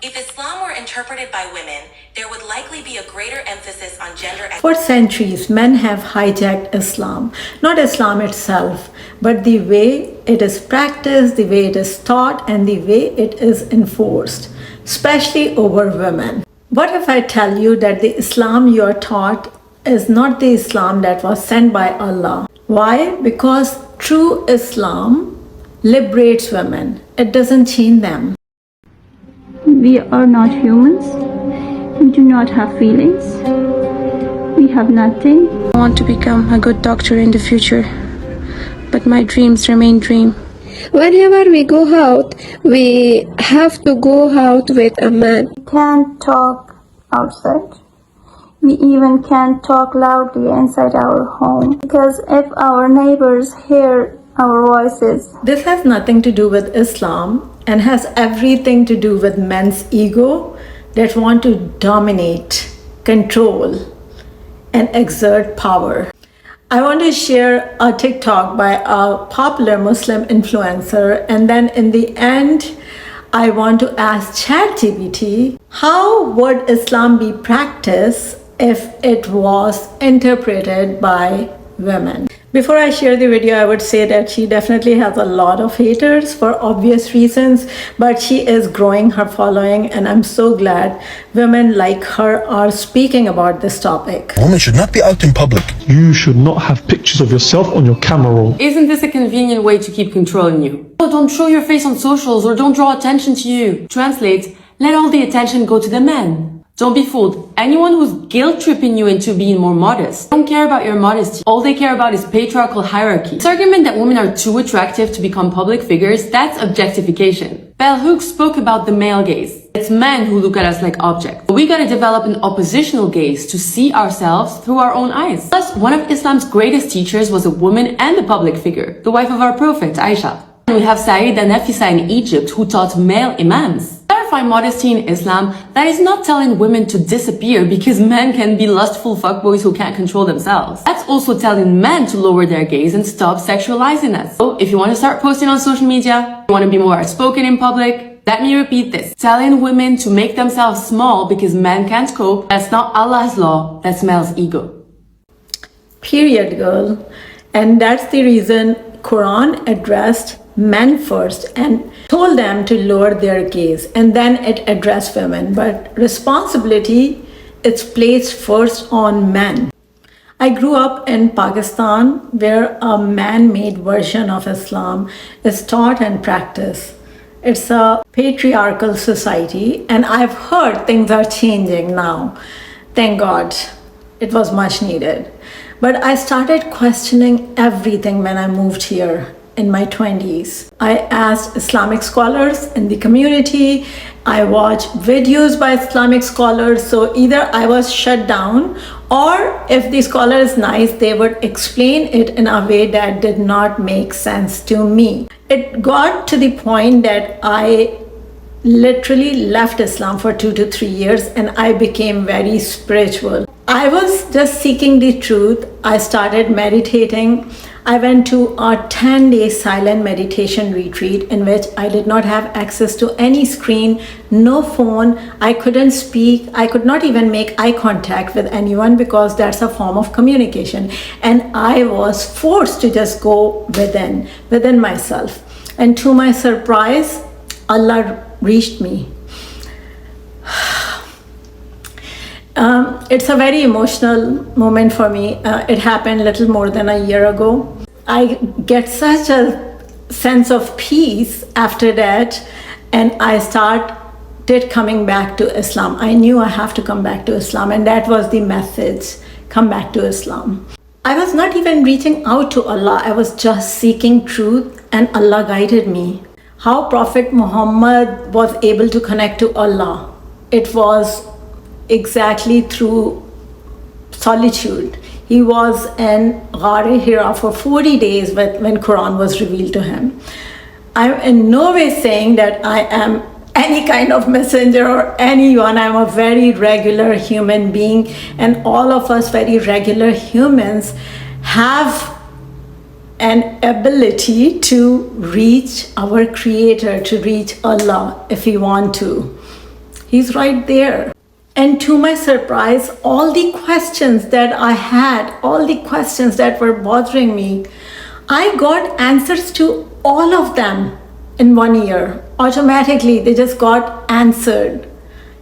If Islam were interpreted by women, there would likely be a greater emphasis on gender equity. For centuries, men have hijacked Islam, not Islam itself, but the way it is practiced, the way it is taught, and the way it is enforced, especially over women. What if I tell you that the Islam you are taught is not the Islam that was sent by Allah? Why? Because true Islam liberates women. It doesn't chain them. We are not humans. We do not have feelings. We have nothing. I want to become a good doctor in the future, but my dreams remain dream. Whenever we go out, we have to go out with a man. We can't talk outside. We even can't talk loudly inside our home, because if our neighbors hear our voices. This has nothing to do with Islam and has everything to do with men's ego that want to dominate, control, and exert power. I want to share a TikTok by a popular Muslim influencer, and then in the end, I want to ask ChatGPT, how would Islam be practiced if it was interpreted by women? Before I share the video, I would say that she definitely has a lot of haters for obvious reasons, but she is growing her following, and I'm so glad women like her are speaking about this topic. Women should not be out in public. You should not have pictures of yourself on your camera roll. Isn't this a convenient way to keep controlling you? Oh, don't show your face on socials or don't draw attention to you. Translate, let all the attention go to the men. Don't be fooled. Anyone who's guilt-tripping you into being more modest don't care about your modesty. All they care about is patriarchal hierarchy. This argument that women are too attractive to become public figures, that's objectification. Bell Hooks spoke about the male gaze. It's men who look at us like objects. We gotta develop an oppositional gaze to see ourselves through our own eyes. Plus, one of Islam's greatest teachers was a woman and a public figure, the wife of our prophet, Aisha. And we have Sayyida Nafisa in Egypt who taught male imams. Clarify modesty in Islam, that is not telling women to disappear because men can be lustful fuckboys who can't control themselves. That's also telling men to lower their gaze and stop sexualizing us. So if you want to start posting on social media, you want to be more outspoken in public, let me repeat this. Telling women to make themselves small because men can't cope, that's not Allah's law, that's male's ego. Period, girl. And that's the reason Quran addressed men first and told them to lower their gaze, and then it addressed women. But responsibility is placed first on men. I grew up in Pakistan, where a man-made version of Islam is taught and practiced. It's a patriarchal society, and I've heard things are changing now. Thank God. It was much needed. But I started questioning everything when I moved here in my 20s. I asked Islamic scholars in the community. I watched videos by Islamic scholars. So either I was shut down, or if the scholar is nice, they would explain it in a way that did not make sense to me. It got to the point that I literally left Islam for 2 to 3 years, and I became very spiritual. I was just seeking the truth. I started meditating. I went to a 10-day silent meditation retreat in which I did not have access to any screen, no phone. I couldn't speak. I could not even make eye contact with anyone because that's a form of communication. And I was forced to just go within myself. And to my surprise, Allah reached me. It's a very emotional moment for me. It happened a little more than a year ago. I get such a sense of peace after that, and I started coming back to Islam. I knew I have to come back to Islam, and that was the message: come back to Islam. I was not even reaching out to Allah. I was just seeking truth, and Allah guided me. How Prophet Muhammad was able to connect to Allah, it was exactly through solitude. He was in Ghar Hira for 40 days when Quran was revealed to him. I'm in no way saying that I am any kind of messenger or anyone. I'm a very regular human being, and all of us very regular humans have an ability to reach our Creator, to reach Allah if we want to. He's right there. And to my surprise, all the questions that I had, all the questions that were bothering me, I got answers to all of them in 1 year. Automatically, they just got answered.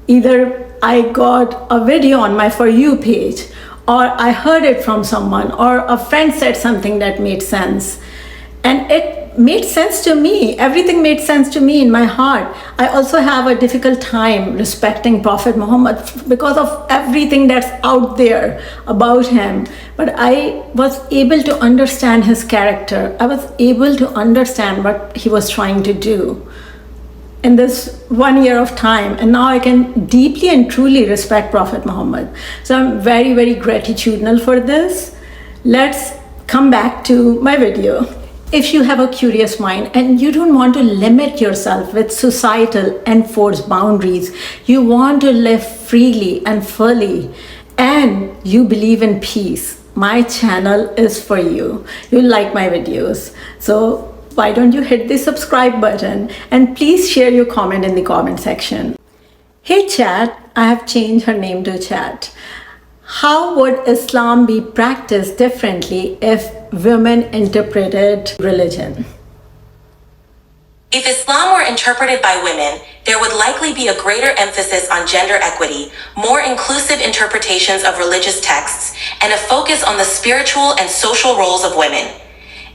Either I got a video on my For You page, or I heard it from someone, or a friend said something that made sense. And it made sense to me. Everything made sense to me in my heart. I also have a difficult time respecting Prophet Muhammad because of everything that's out there about him. But I was able to understand his character. I was able to understand what he was trying to do in this 1 year of time. And now I can deeply and truly respect Prophet Muhammad. So I'm very, very gratitudinal for this. Let's come back to my video. If you have a curious mind and you don't want to limit yourself with societal enforced boundaries, you want to live freely and fully, and you believe in peace, my channel is for you. You'll like my videos. So why don't you hit the subscribe button, and please share your comment in the comment section. Hey chat, I have changed her name to chat. How would Islam be practiced differently if women interpreted religion? If Islam were interpreted by women, there would likely be a greater emphasis on gender equity, more inclusive interpretations of religious texts, and a focus on the spiritual and social roles of women.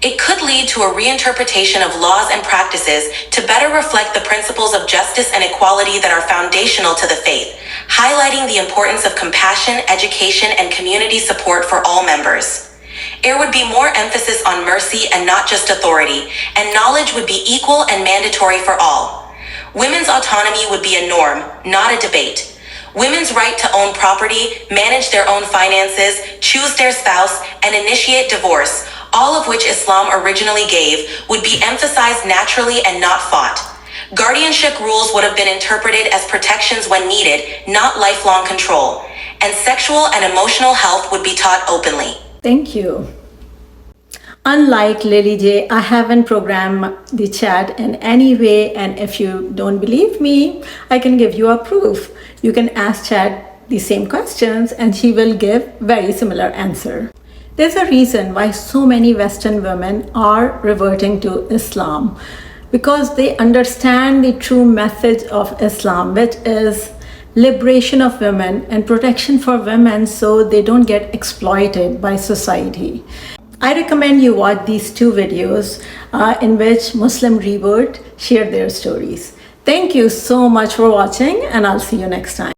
It could lead to a reinterpretation of laws and practices to better reflect the principles of justice and equality that are foundational to the faith, highlighting the importance of compassion, education, and community support for all members. There would be more emphasis on mercy and not just authority, and knowledge would be equal and mandatory for all. Women's autonomy would be a norm, not a debate. Women's right to own property, manage their own finances, choose their spouse, and initiate divorce, all of which Islam originally gave, would be emphasized naturally and not fought. Guardianship rules would have been interpreted as protections when needed, not lifelong control. And sexual and emotional health would be taught openly. Thank you. Unlike Lily J, I haven't programmed the chat in any way, and if you don't believe me, I can give you a proof. You can ask chat the same questions and she will give very similar answer. There's a reason why so many Western women are reverting to Islam, because they understand the true message of Islam, which is liberation of women and protection for women so they don't get exploited by society. I recommend you watch these two videos in which Muslim revert share their stories. Thank you so much for watching, and I'll see you next time.